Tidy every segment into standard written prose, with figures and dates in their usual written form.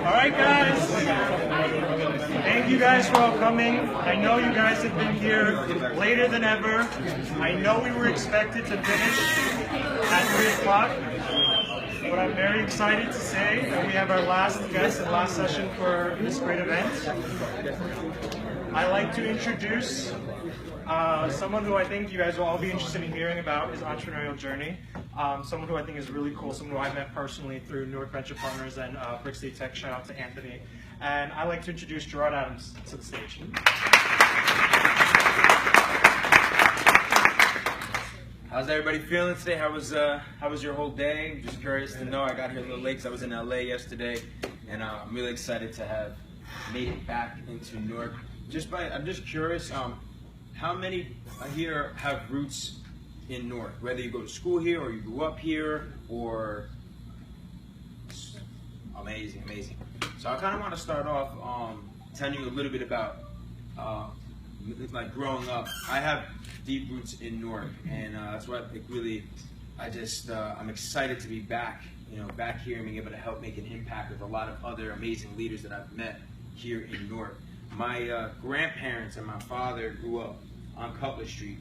All right, guys. Thank you guys for all coming. I know you guys have been here later than ever. I know we were expected to finish at 3 o'clock, but I'm very excited to say that we have our last guest and last session for this great event. I'd like to introduce someone who I think you guys will all be interested in hearing about his entrepreneurial journey. Someone who I think is really cool, someone who I met personally through Newark Venture Partners and Brick City Tech. Shout out to Anthony. And I'd like to introduce Gerard Adams to the stage. How's everybody feeling today? How was your whole day? I'm just curious to know. I got here a little late because I was in LA yesterday, and I'm really excited to have made it back into Newark. I'm just curious, how many here have roots in Newark? Whether you go to school here or you grew up here, or amazing. So I kind of want to start off telling you a little bit about like growing up. I have deep roots in Newark, and that's why I'm excited to be back, back here and being able to help make an impact with a lot of other amazing leaders that I've met here in Newark. My grandparents and my father grew up on Cutler Street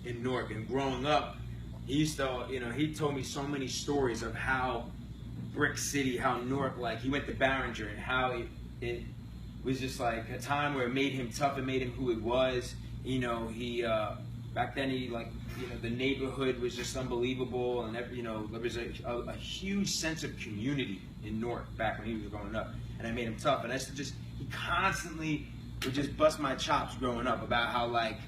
in Newark, and growing up, he told me so many stories of how Brick City, how Newark, like he went to Barringer, and how it was just like a time where it made him tough, it made him who he was. Back then the neighborhood was just unbelievable, and there was a huge sense of community in Newark back when he was growing up, and it made him tough. And he constantly would just bust my chops growing up about how, like,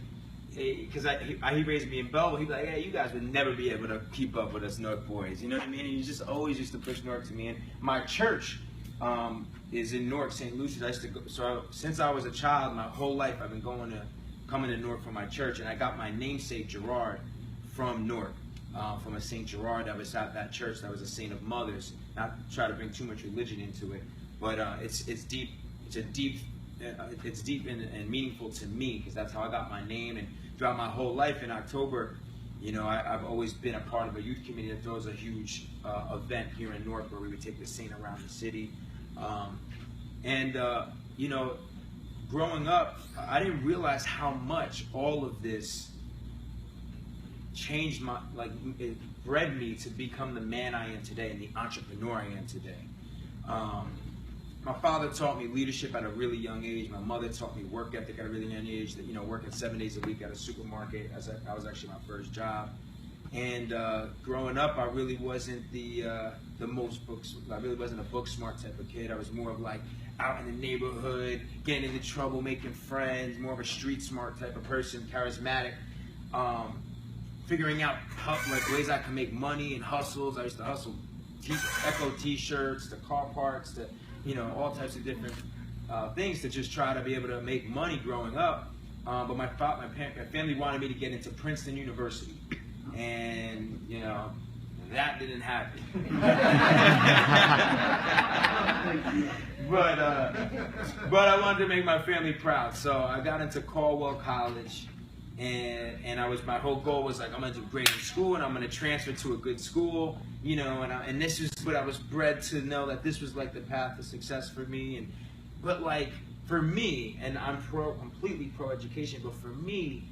because he raised me in Belleville, he'd be like, hey, you guys would never be able to keep up with us Newark boys, you know what I mean? And he just always used to push Newark to me. And my church is in Newark, St. Lucia's. I used to go, so since I was a child, my whole life I've been coming to Newark for my church, and I got my namesake Gerard from Newark, from a St. Gerard that was at that church that was a saint of mothers. Not to try to bring too much religion into it, but it's deep. It's deep and meaningful to me, because that's how I got my name. And throughout my whole life, in October, I've always been a part of a youth committee that throws a huge event here in Newark where we would take the saint around the city. Growing up, I didn't realize how much all of this changed it bred me to become the man I am today and the entrepreneur I am today. My father taught me leadership at a really young age. My mother taught me work ethic at a really young age. Working 7 days a week at a supermarket. That was actually my first job. And growing up, I really wasn't the most books. I really wasn't a book smart type of kid. I was more of like out in the neighborhood, getting into trouble, making friends. More of a street smart type of person, charismatic. Figuring out ways I could make money and hustles. I used to hustle Echo T-shirts, to car parts, to all types of different things to just try to be able to make money growing up. But my family wanted me to get into Princeton University, and that didn't happen. But I wanted to make my family proud, so I got into Caldwell College, and my whole goal was like, I'm gonna do great in school, and I'm gonna transfer to a good school, and this is what I was bred to know, that this was like the path to success for me. But like for me, and I'm completely pro education, but for me,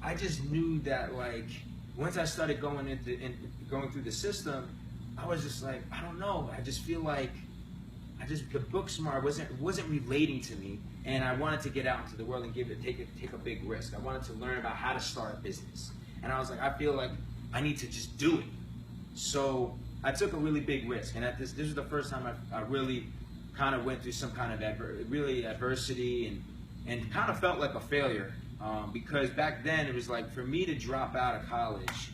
I just knew that like once I started going through the system, I was just like, I don't know, I just feel like the book smart wasn't relating to me, and I wanted to get out into the world and take a big risk. I wanted to learn about how to start a business, and I was like, I feel like I need to just do it. So I took a really big risk, and this was the first time I really kind of went through some kind of adversity, and kind of felt like a failure, because back then it was like, for me to drop out of college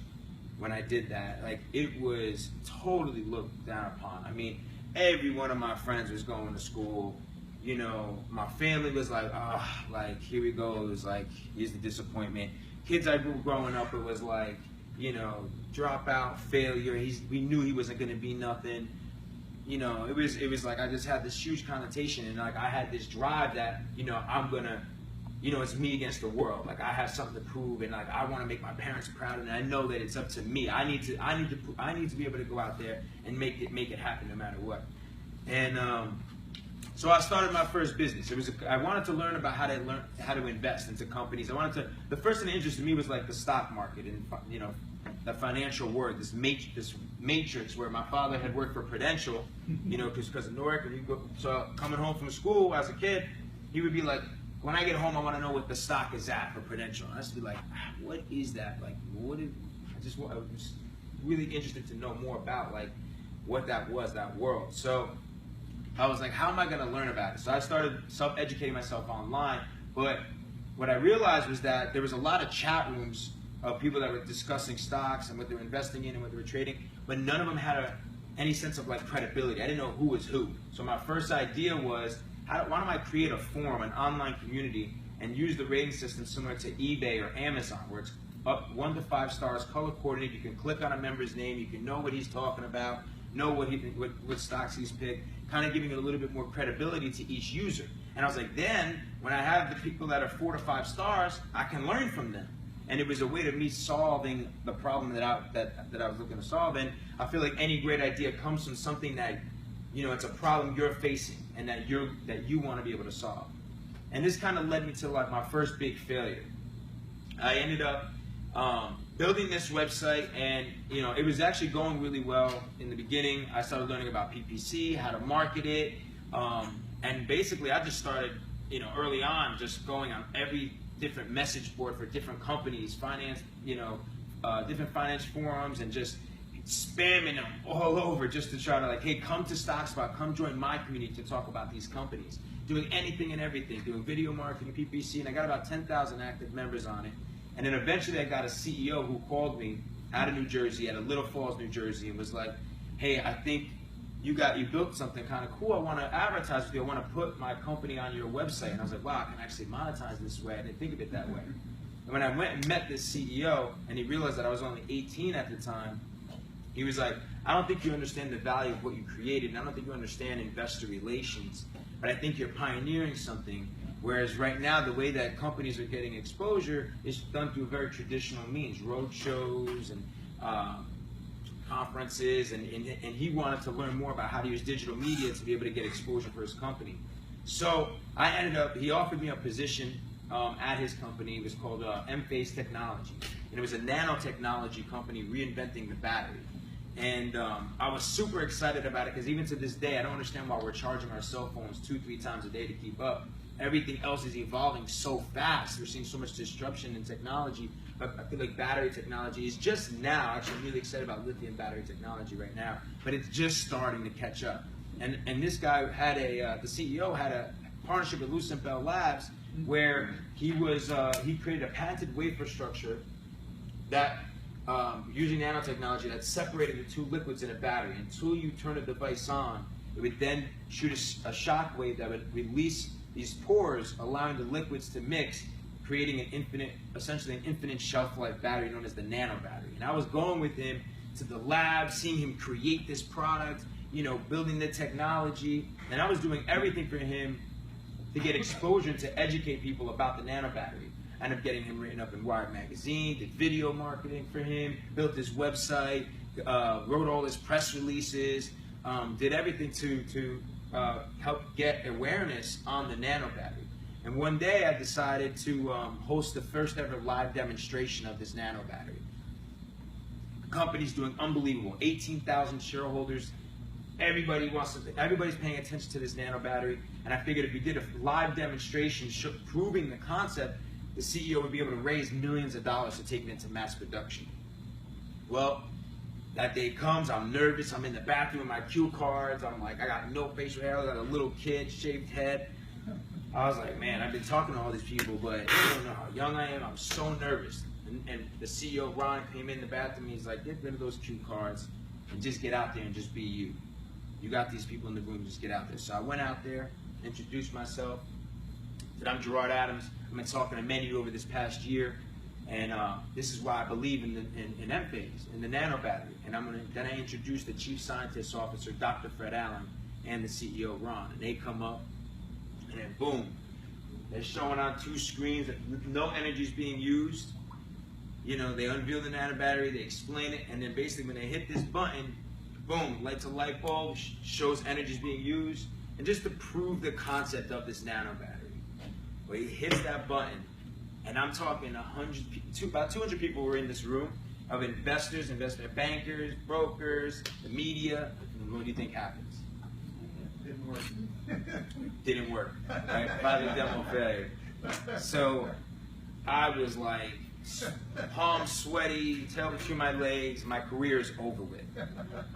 when I did that, like it was totally looked down upon. I mean, every one of my friends was going to school. My family was like, like here we go. It was like, here's the disappointment. Kids I grew growing up, it was like, dropout, failure. We knew he wasn't going to be nothing. It was like I just had this huge connotation, and like I had this drive that I'm gonna, it's me against the world. Like I have something to prove, and like I want to make my parents proud, and I know that it's up to me. I need to be able to go out there and make it happen no matter what. And so I started my first business. I wanted to learn about how to invest into companies. The first thing that interested me was like the stock market and, you know, the financial world, this matrix where my father had worked for Prudential, you know, because of Newark. So coming home from school as a kid, he would be like, when I get home, I want to know what the stock is at for Prudential. And I used to be like, what is that? Like, I was really interested to know more about like what that was, that world. So I was like, how am I going to learn about it? So I started self-educating myself online. But what I realized was that there was a lot of chat rooms of people that were discussing stocks and what they were investing in and what they were trading, but none of them had any sense of like credibility. I didn't know who was who. So my first idea was, why don't I create a forum, an online community, and use the rating system similar to eBay or Amazon, where it's up 1 to 5 stars, color coordinated. You can click on a member's name, you can know what he's talking about, know what stocks he's picked, kind of giving it a little bit more credibility to each user. And I was like, then when I have the people that are 4 to 5 stars, I can learn from them. And it was a way to me solving the problem that I was looking to solve. And I feel like any great idea comes from something that, you know, it's a problem you're facing and that you want to be able to solve. And this kind of led me to like my first big failure. I ended up building this website, and you know, it was actually going really well in the beginning. I started learning about PPC, how to market it, and basically I just started, you know, early on just going on every different message board for different companies, finance, you know, different finance forums, and just spamming them all over just to try to like, hey, come to StockSpot, come join my community to talk about these companies. Doing anything and everything, doing video marketing, PPC, and I got about 10,000 active members on it. And then eventually I got a CEO who called me out of New Jersey, out of Little Falls, New Jersey, and was like, hey, I think you built something kind of cool. I want to advertise with you. I want to put my company on your website. And I was like, wow, I can actually monetize this way. I didn't think of it that way. And when I went and met this CEO, and he realized that I was only 18 at the time, he was like, I don't think you understand the value of what you created, and I don't think you understand investor relations, but I think you're pioneering something. Whereas right now, the way that companies are getting exposure is done through very traditional means, road shows and conferences, and he wanted to learn more about how to use digital media to be able to get exposure for his company. So he offered me a position at his company. It was called M-Phase Technology, and it was a nanotechnology company reinventing the battery. And I was super excited about it because even to this day, I don't understand why we're charging our cell phones 2-3 times a day to keep up. Everything else is evolving so fast. We're seeing so much disruption in technology. But I feel like battery technology is just now, actually I'm really excited about lithium battery technology right now, but it's just starting to catch up. And this guy had the CEO had a partnership with Lucent Bell Labs where he created a patented wafer structure that using nanotechnology that separated the two liquids in a battery. Until you turn the device on, it would then shoot a shock wave that would release these pores, allowing the liquids to mix, creating essentially an infinite shelf life battery known as the nano battery. And I was going with him to the lab, seeing him create this product, you know, building the technology, and I was doing everything for him to get exposure to educate people about the nano battery. I ended up getting him written up in Wired magazine, did video marketing for him, built his website, wrote all his press releases, did everything to help get awareness on the nano battery. And one day I decided to host the first ever live demonstration of this nano battery. The company's doing unbelievable, 18,000 shareholders. Everybody's paying attention to this nano battery, and I figured if we did a live demonstration proving the concept, the CEO would be able to raise millions of dollars to take it into mass production. Well, that day comes, I'm nervous, I'm in the bathroom with my cue cards, I'm like, I got no facial hair, I got a little kid, shaved head. I was like, man, I've been talking to all these people, but I don't know how young I am, I'm so nervous. And the CEO, Ron, came in the bathroom, he's like, get rid of those cue cards and just get out there and just be you. You got these people in the room, just get out there. So I went out there, introduced myself, said I'm Gerard Adams. I've been talking to many over this past year, and this is why I believe in M-Phase, in the nano battery. And then I introduced the Chief Scientist Officer, Dr. Fred Allen, and the CEO, Ron. And they come up, and then boom, they're showing on 2 screens that no energy is being used. You know, they unveil the nano battery, they explain it, and then basically when they hit this button, boom, lights a light bulb, shows energy's being used, and just to prove the concept of this nano battery. Where he hits that button, and I'm talking about 200 people were in this room of investors, investment bankers, brokers, the media. And what do you think happens? Didn't work. Didn't work, right? Probably demo failure. So I was like, palms sweaty, tail between my legs, my career is over with.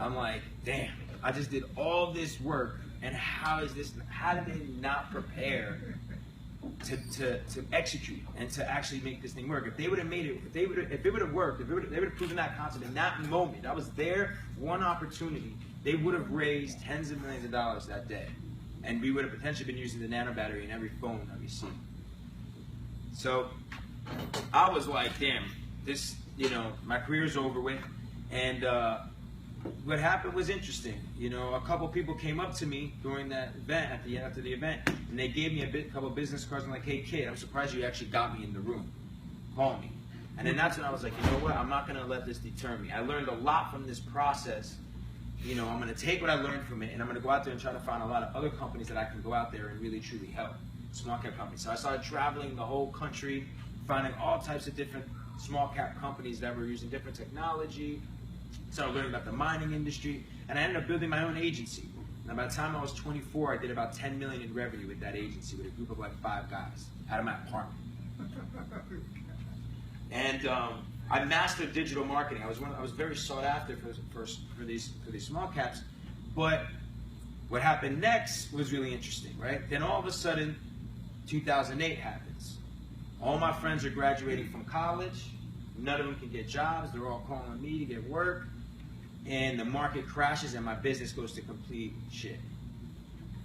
I'm like, damn, I just did all this work, and how did they not prepare to execute and to actually make this thing work? If they would have made it, if it would have worked, they would have proven that concept in that moment. I was there, one opportunity, they would have raised tens of millions of dollars that day. And we would have potentially been using the nano battery in every phone that we see. So I was like, damn, this, my career's over with. And what happened was interesting. A couple people came up to me during that event, after the event, and they gave me a couple business cards. I'm like, hey kid, I'm surprised you actually got me in the room. Call me. And then that's when I was like, you know what, I'm not gonna let this deter me. I learned a lot from this process. I'm gonna take what I learned from it, and I'm gonna go out there and try to find a lot of other companies that I can go out there and really truly help. Small cap companies. So I started traveling the whole country, finding all types of different small cap companies that were using different technology. Started learning about the mining industry, and I ended up building my own agency. And by the time I was 24, I did about 10 million in revenue with that agency, with a group of like 5 guys out of my apartment. And I mastered digital marketing. I was very sought after for these small caps. But what happened next was really interesting, right? Then all of a sudden, 2008 happens. All my friends are graduating from college. None of them can get jobs. They're all calling me to get work. And the market crashes and my business goes to complete shit.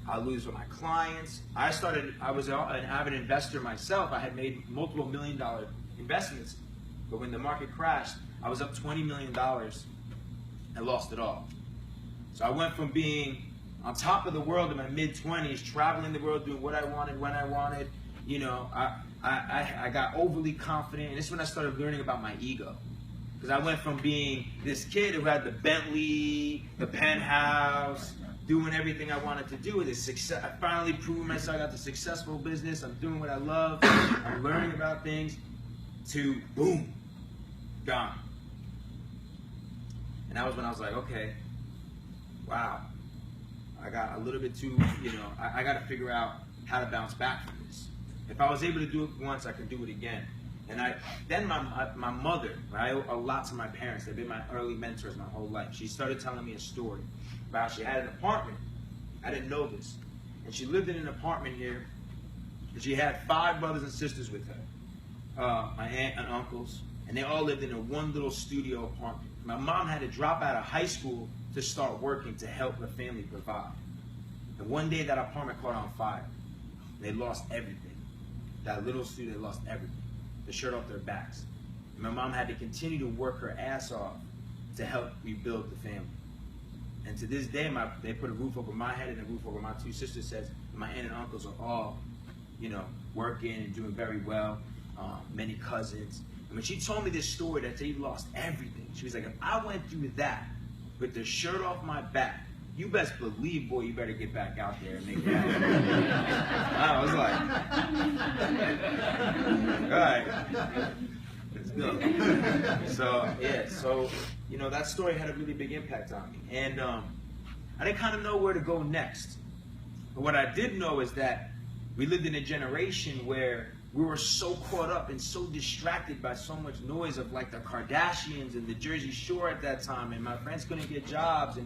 I lose with my clients. I was an avid investor myself. I had made multiple $1 million investments. But when the market crashed, I was up $20 million and lost it all. So I went from being on top of the world in my mid-20s, traveling the world, doing what I wanted, when I wanted. I got overly confident, and this is when I started learning about my ego. Because I went from being this kid who had the Bentley, the penthouse, doing everything I wanted to do with this success. I finally proved myself. I got the successful business. I'm doing what I love. I'm learning about things. To boom, gone. And that was when I was like, okay, wow. I got a little bit too, I got to figure out how to bounce back from this. If I was able to do it once, I could do it again. And then my mother, I owe a lot to my parents. They've been my early mentors my whole life. She started telling me a story about how she had an apartment. I didn't know this. And she lived in an apartment here. And she had 5 brothers and sisters with her. My aunt and uncles. And they all lived in a one little studio apartment. My mom had to drop out of high school to start working to help her family provide. And one day that apartment caught on fire. They lost everything. That little studio, they lost everything. The shirt off their backs. And my mom had to continue to work her ass off to help rebuild the family. And to this day, they put a roof over my head and a roof over my 2 sisters' heads. And my aunt and uncles are all, working and doing very well. Many cousins. And when she told me this story that they lost everything, she was like, if I went through that with the shirt off my back, you best believe, boy, you better get back out there and make it happen. I was like, all right, let's go. So, yeah, that story had a really big impact on me. And I didn't kind of know where to go next. But what I did know is that we lived in a generation where we were so caught up and so distracted by so much noise of like the Kardashians and the Jersey Shore at that time, and my friends couldn't get jobs, and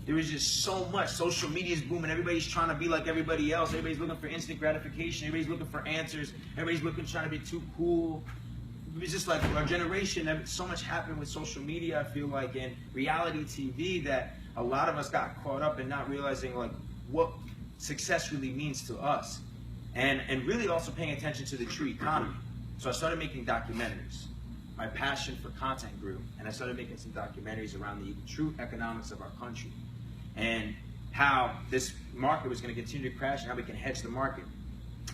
there was just so much. Social media's booming. Everybody's trying to be like everybody else. Everybody's looking for instant gratification. Everybody's looking for answers. Everybody's trying to be too cool. It was just like our generation, so much happened with social media, I feel like, and reality TV, that a lot of us got caught up in not realizing like what success really means to us. And really also paying attention to the true economy. So I started making documentaries. My passion for content grew, and I started making some documentaries around the true economics of our country and how this market was going to continue to crash and how we can hedge the market.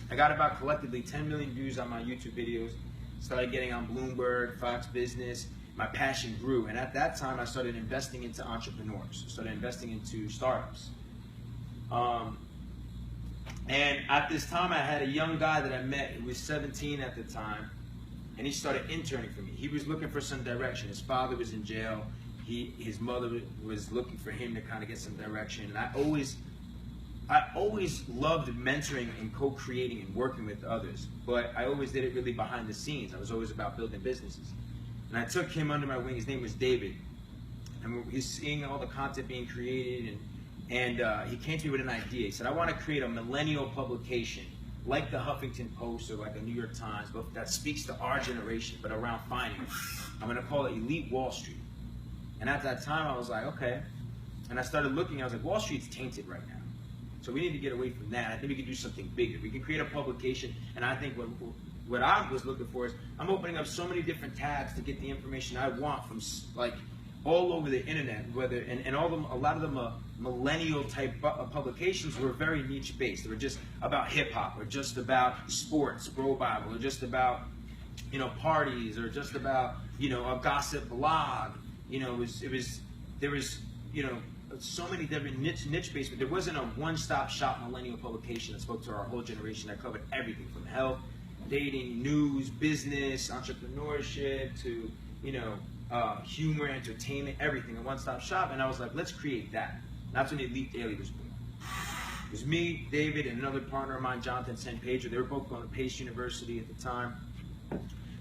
I got about collectively 10 million views on my YouTube videos, started getting on Bloomberg, Fox Business. my passion grew. And at that time, I started investing into entrepreneurs, started investing into startups. And at this time, I had a young guy that I met who was 17 at the time, and he started interning for me. He was looking for some direction. His father was in jail. His mother was looking for him to kind of get some direction. And I always loved mentoring and co-creating and working with others, but I always did it really behind the scenes. I was always about building businesses. And I took him under my wing. His name was David. And he's seeing all the content being created, and he came to me with an idea. He said, I want to create a millennial publication like the Huffington Post or like a New York Times, but that speaks to our generation, but around finance. I'm going to call it Elite Wall Street. And at that time, I was like, okay. And I started looking, I was like, Wall Street's tainted right now. So we need to get away from that. I think we can do something bigger. We can create a publication, and I think what I was looking for is I'm opening up so many different tabs to get the information I want from like all over the internet. And all of them, a lot of them millennial type publications were very niche based. They were just about hip hop, or just about sports, Bro Bible, or just about parties, or just about a gossip blog. There was so many different niche based, but there wasn't a one-stop shop millennial publication that spoke to our whole generation, that covered everything from health, dating, news, business, entrepreneurship, to humor, entertainment, everything, a one-stop shop. And I was like, let's create that. And that's when Elite Daily was born. It was me, David, and another partner of mine, Jonathan San Pedro. They were both going to Pace University at the time.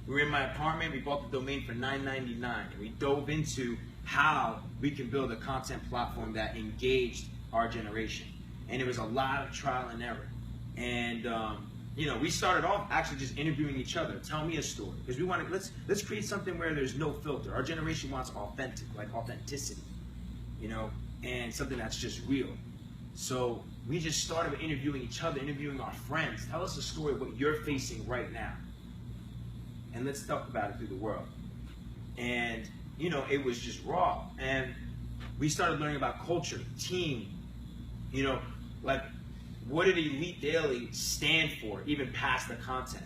We were in my apartment. We bought the domain for $9.99, and we dove into how we can build a content platform that engaged our generation. And it was a lot of trial and error. And we started off actually just interviewing each other. Tell me a story, because we wanted let's create something where there's no filter. Our generation wants authentic, like authenticity, and something that's just real. So we just started interviewing each other, interviewing our friends. Tell us a story of what you're facing right now, and let's talk about it through the world. And it was just raw. And we started learning about culture, team, like what did Elite Daily stand for, even past the content?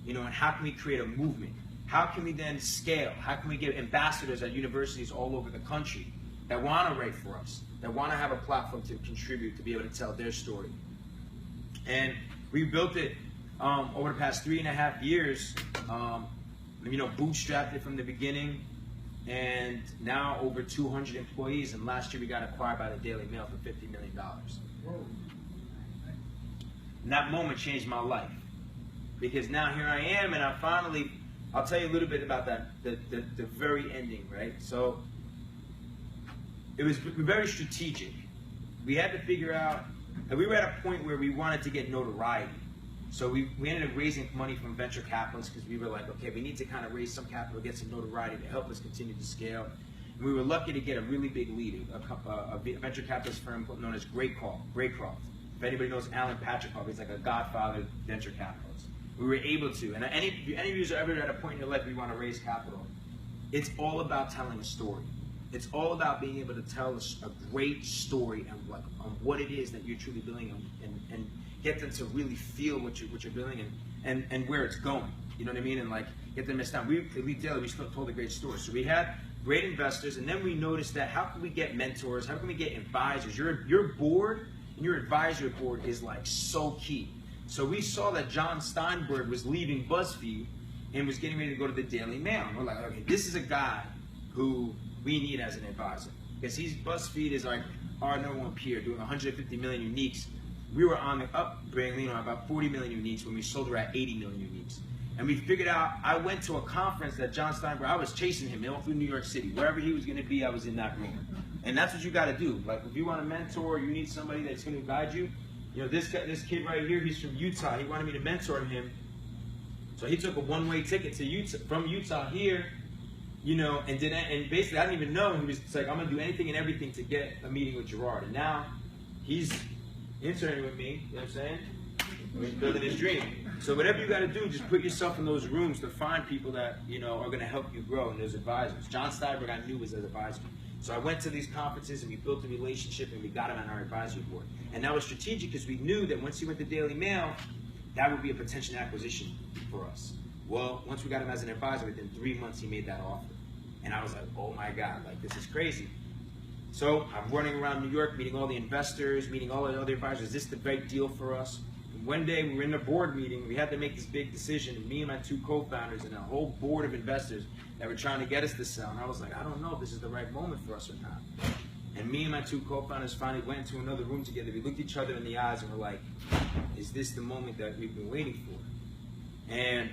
And how can we create a movement? How can we then scale? How can we get ambassadors at universities all over the country that want to write for us, that want to have a platform to contribute, to be able to tell their story? And we built it over the past 3.5 years, bootstrapped it from the beginning. And now over 200 employees, and last year we got acquired by the Daily Mail for $50 million. And that moment changed my life, because now here I am, and I'll tell you a little bit about that, the very ending, right? So it was very strategic. We had to figure out, and we were at a point where we wanted to get notoriety. So we ended up raising money from venture capitalists, because we were like, okay, we need to kind of raise some capital, get some notoriety to help us continue to scale. And we were lucky to get a really big lead, a venture capitalist firm known as Graycroft. If anybody knows Alan Patrickhoff, he's like a godfather venture capitalist. We were able to, and any of you are ever at a point in your life where you want to raise capital, it's all about telling a story. It's all about being able to tell a great story on what it is that you're truly doing, and get them to really feel what you're doing and where it's going. You know what I mean? And get them to down. Elite Daily, we still told a great story. So we had great investors, and then we noticed that how can we get mentors? How can we get advisors? Your board and your advisory board is so key. So we saw that John Steinberg was leaving BuzzFeed and was getting ready to go to the Daily Mail. And we're like, okay, this is a guy who we need as an advisor, because BuzzFeed is like our #1 peer, doing 150 million uniques. We were on the upbringing, about 40 million uniques. When we sold, we're at 80 million uniques. And we figured out, I went to a conference that John Steinberg, I was chasing him all through New York City. Wherever he was going to be, I was in that room. And that's what you got to do. If you want a mentor, you need somebody that's going to guide you. This kid right here, he's from Utah. He wanted me to mentor him. So he took a one-way ticket to Utah, from Utah here, and basically I didn't even know. He was like, I'm going to do anything and everything to get a meeting with Gerard. And now he's interning with me, you know what I'm saying? He's building his dream. So whatever you got to do, just put yourself in those rooms to find people that, are going to help you grow, and those advisors. John Steinberg I knew was an advisor. So I went to these conferences, and we built a relationship, and we got him on our advisory board. And that was strategic, because we knew that once he went to Daily Mail, that would be a potential acquisition for us. Well, once we got him as an advisor, within 3 months he made that offer. And I was like, oh my God, like this is crazy. So I'm running around New York, meeting all the investors, meeting all the other advisors. Is this the right deal for us? And one day we were in a board meeting. We had to make this big decision. Me and my 2 co-founders and a whole board of investors that were trying to get us to sell. And I was like, I don't know if this is the right moment for us or not. And me and my 2 co-founders finally went into another room together. We looked each other in the eyes and were like, is this the moment that we've been waiting for? And,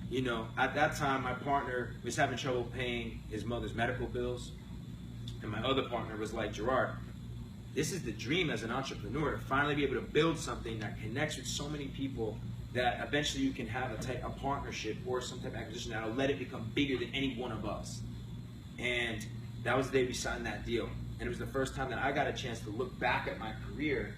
you know, at that time, my partner was having trouble paying his mother's medical bills. And my other partner was like, Gerard, this is the dream as an entrepreneur, to finally be able to build something that connects with so many people that eventually you can have a partnership or some type of acquisition that'll let it become bigger than any one of us. And that was the day we signed that deal. And it was the first time that I got a chance to look back at my career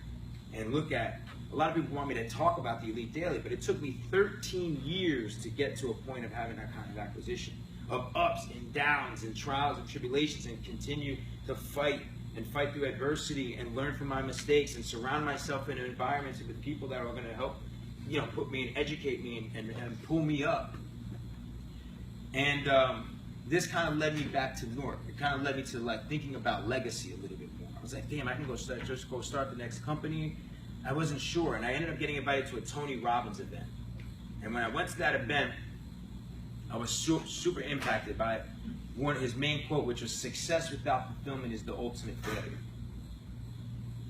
and look at, a lot of people want me to talk about the Elite Daily, but it took me 13 years to get to a point of having that kind of acquisition, of ups and downs and trials and tribulations, and continue to fight through adversity and learn from my mistakes and surround myself in environments with people that are going to help, you know, put me and educate me and pull me up. And this kind of led me back to Newark. It kind of led me to like thinking about legacy a little bit more. I was like, damn, I can go start the next company. I wasn't sure, and I ended up getting invited to a Tony Robbins event. And when I went to that event, I was super impacted by his main quote, which was, success without fulfillment is the ultimate failure.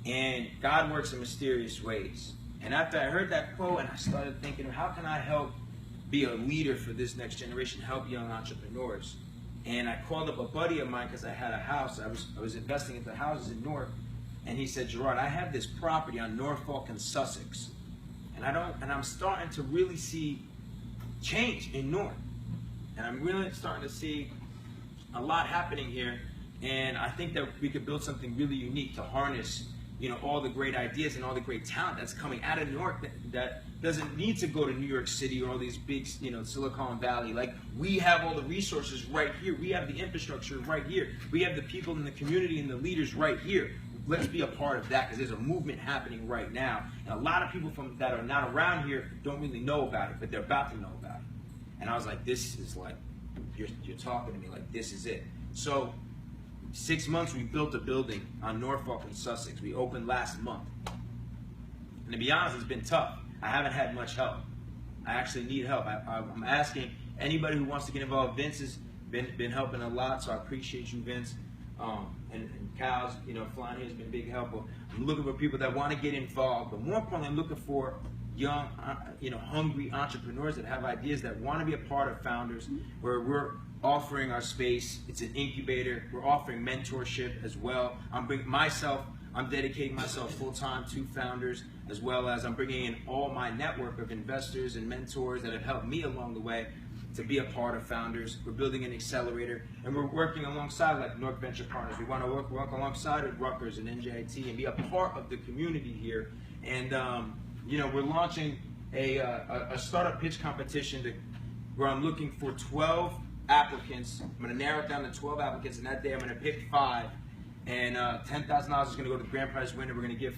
And God works in mysterious ways. And after I heard that quote, and I started thinking, how can I help be a leader for this next generation, help young entrepreneurs? And I called up a buddy of mine because I had a house. I was investing into houses in Newark. And he said, Gerard, I have this property on Norfolk and Sussex. And I'm starting to really see change in Newark. And I'm really starting to see a lot happening here. And I think that we could build something really unique to harness, you know, all the great ideas and all the great talent that's coming out of New York that doesn't need to go to New York City or all these big, you know, Silicon Valley. Like, we have all the resources right here. We have the infrastructure right here. We have the people in the community and the leaders right here. Let's be a part of that, because there's a movement happening right now. And a lot of people that are not around here don't really know about it, but they're about to know about it. And I was like, this is like, you're talking to me, like, this is it. So 6 months, we built a building on Norfolk and Sussex. We opened last month. And to be honest, it's been tough. I haven't had much help. I actually need help. I'm asking anybody who wants to get involved. Vince has been helping a lot, so I appreciate you, Vince. And Cal's, you know, flying here has been a big help. I'm looking for people that want to get involved, but more importantly, I'm looking for young, you know, hungry entrepreneurs that have ideas, that want to be a part of Founders, where we're offering our space. It's an incubator. We're offering mentorship as well. I'm dedicating myself full-time to Founders, as well as I'm bringing in all my network of investors and mentors that have helped me along the way to be a part of Founders. We're building an accelerator, and we're working alongside like North Venture Partners. We want to work alongside with Rutgers and NJIT and be a part of the community here. And you know, we're launching a startup pitch competition where I'm looking for 12 applicants. I'm going to narrow it down to 12 applicants, and that day I'm going to pick 5. And $10,000 is going to go to the grand prize winner. We're going to give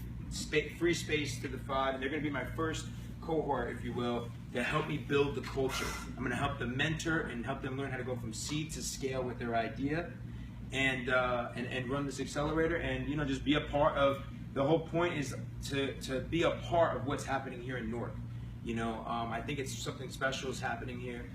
free space to the 5, and they're going to be my first cohort, if you will, to help me build the culture. I'm going to help them mentor and help them learn how to go from seed to scale with their idea, and run this accelerator, and, you know, just be a part of. The whole point is to be a part of what's happening here in Newark. You know, I think it's something special is happening here.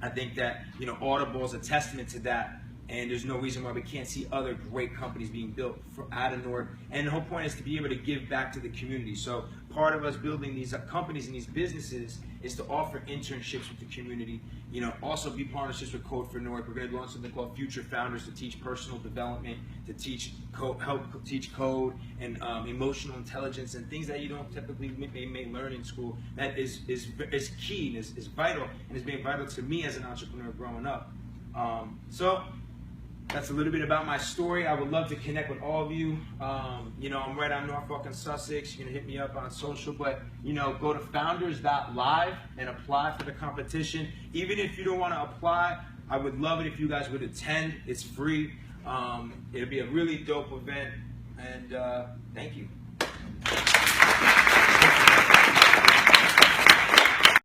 I think that, you know, Audible is a testament to that. And there's no reason why we can't see other great companies being built out of Newark. And the whole point is to be able to give back to the community. So part of us building these companies and these businesses is to offer internships with the community. You know, also be partnerships with Code for Newark. We're going to launch something called Future Founders to teach personal development, to teach help teach code and emotional intelligence and things that you don't typically may learn in school. That is key and is vital, and has been vital to me as an entrepreneur growing up. So that's a little bit about my story. I would love to connect with all of you. You know, I'm right on Norfolk and Sussex. You can hit me up on social, but, you know, go to founders.live and apply for the competition. Even if you don't want to apply, I would love it if you guys would attend. It's free. It'll be a really dope event, and thank you.